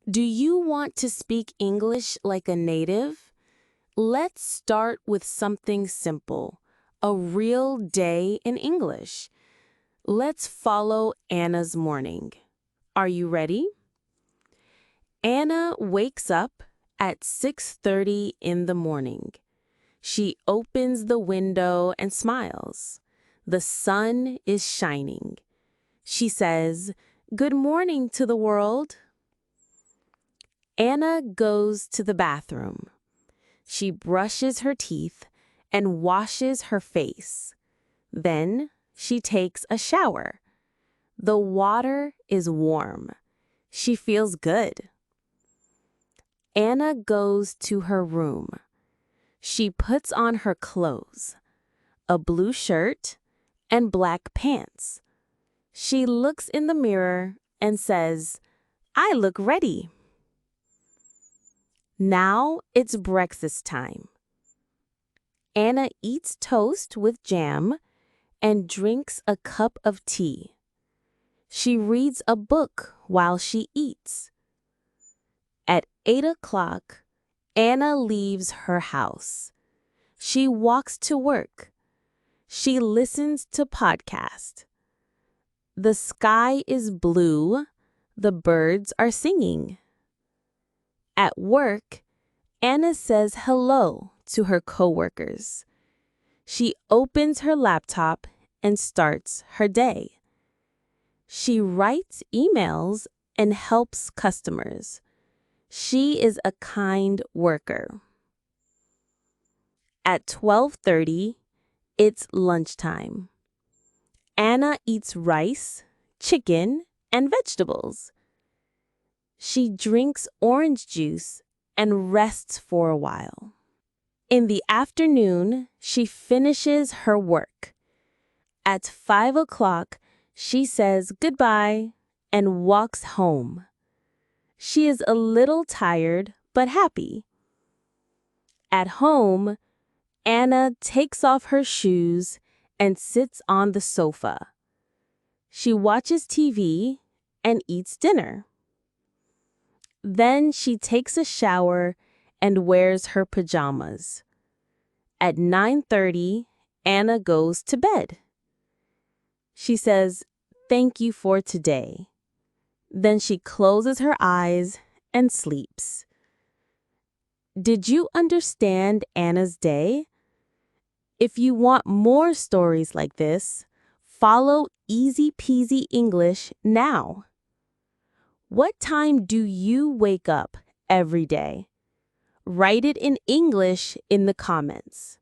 Do you want to speak English like a native? Let's start with something simple, a real day in English. Let's follow Anna's morning. Are you ready? Anna wakes up at 6:30 in the morning. She opens the window and smiles. The sun is shining. She says, "Good morning to the world." Anna goes to the bathroom. She brushes her teeth and washes her face. Then she takes a shower. The water is warm. She feels good. Anna goes to her room. She puts on her clothes, a blue shirt and black pants. She looks in the mirror and says, "I look ready." Now it's breakfast time. Anna eats toast with jam and drinks a cup of tea. She reads a book while she eats. At 8 o'clock, Anna leaves her house. She walks to work. She listens to podcasts. The sky is blue. The birds are singing. At work, Anna says hello to her coworkers. She opens her laptop and starts her day. She writes emails and helps customers. She is a kind worker. At 12:30, it's lunchtime. Anna eats rice, chicken, and vegetables. She drinks orange juice and rests for a while. In the afternoon, she finishes her work. At 5 o'clock, she says goodbye and walks home. She is a little tired but happy. At home, Anna takes off her shoes and sits on the sofa. She watches TV and eats dinner. Then she takes a shower and wears her pajamas. At 9:30, Anna goes to bed. She says, "Thank you for today." Then she closes her eyes and sleeps. Did you understand Anna's day? If you want more stories like this, follow Easy Peasy English now. What time do you wake up every day? Write it in English in the comments.